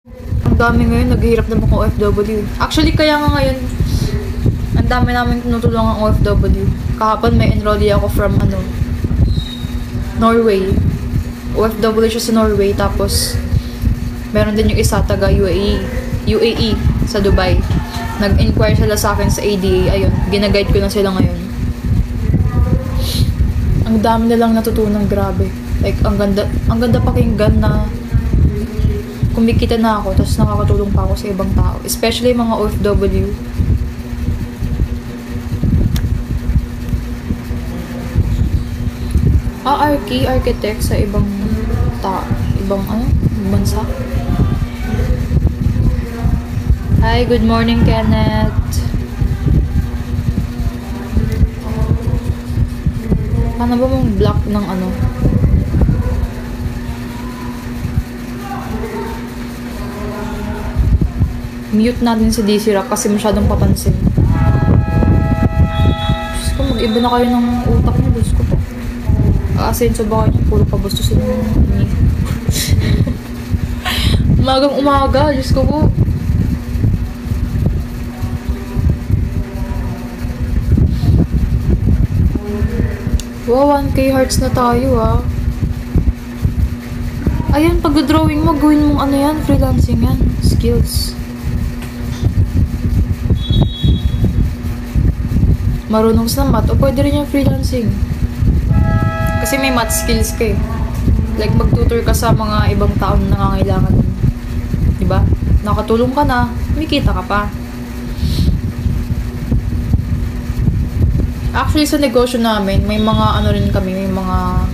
Ang dami ngayon, naghihirap naman kong OFW. Actually, kaya nga ngayon, ang dami namin tinutulungan ang OFW. Kahapon may enrollee ako from Norway. OFW siya sa Norway, tapos meron din yung isa taga UAE sa Dubai. Nag-inquire sila sa akin sa ADA. Ayun, ginaguide ko na sila ngayon. Ang dami nilang natutunan, grabe. Like, ang ganda pakinggan na kumikita na ako, tapos nakakatulong pa ako sa ibang tao. Especially mga OFW. Architect sa ibang bansa. Hi, good morning, Kenneth. Paano ba mong block ng mute natin si DC Rock kasi masyadong papansin. Diyos ko, mag-iba na kayo ng utak niyo. Diyos ko po. Aasenso ba kayo? Puro pabastusin mo. Umagang umaga. Diyos ko po. Wow, 1K hearts na tayo Ayan, pag-drawing mo, gawin mong yan, freelancing yan. Skills. Marunong sa math, o pwede rin yung freelancing. Kasi may math skills ka Like, mag-tutor ka sa mga ibang tao na nangangailangan. Diba? Nakatulong ka na, kumikita ka pa. Actually, sa negosyo namin, may mga rin kami, may mga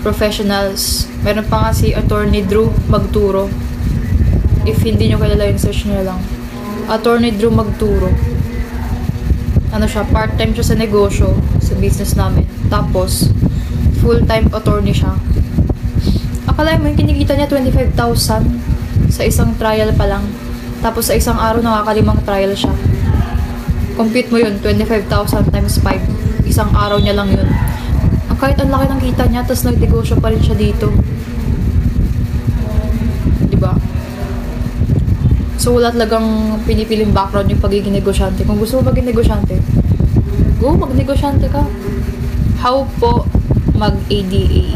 professionals. Meron pa nga si Attorney Drew Magturo. If hindi nyo kilala yung search nyo lang. Attorney Drew Magturo. Siya, part-time siya sa negosyo, sa business namin. Tapos, full-time attorney siya. Akala mo, yung kinikita niya 25,000 sa isang trial pa lang. Tapos, sa isang araw, nakakalimang trial siya. Compute mo yun, 25,000 times 5. Isang araw niya lang yun. Kahit ang laki ng kita niya, tapos nag-negosyo pa rin siya dito. Diba? So, wala talagang pinipiling background yung pagiging negosyante. Kung gusto mo maging negosyante, go, mag-negosyante ka. How po mag-ADA?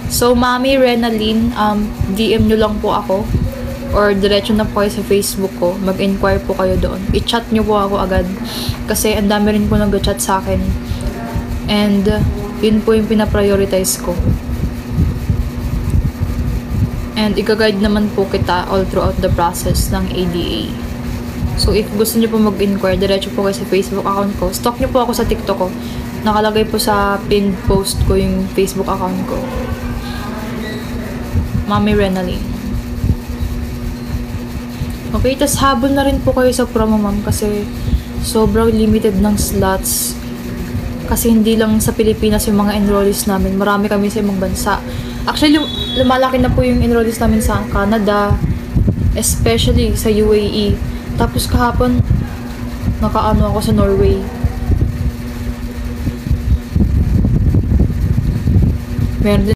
So, Mami Renaline, DM nyo lang po ako. Or diretso na po kayo sa Facebook ko. Mag-inquire po kayo doon. I-chat nyo po ako agad. Kasi ang dami rin po nag-chat sa akin. And, yun po yung pinaprioritize ko. And, i-guide naman po kita all throughout the process ng ADA. So, if gusto nyo po mag-inquire, diretso po kayo sa Facebook account ko. Stalk nyo po ako sa TikTok ko. Nakalagay po sa pinned post ko yung Facebook account ko. Mami Renaline. Okay, tas habol na rin po kayo sa promo, ma'am, kasi sobrang limited ng slots. Kasi hindi lang sa Pilipinas yung mga enrollees namin. Marami kami sa ibang bansa. Actually, lumalaki na po yung enrollees namin sa Canada, especially sa UAE. Tapos kahapon, nakaano ako sa Norway. Meron din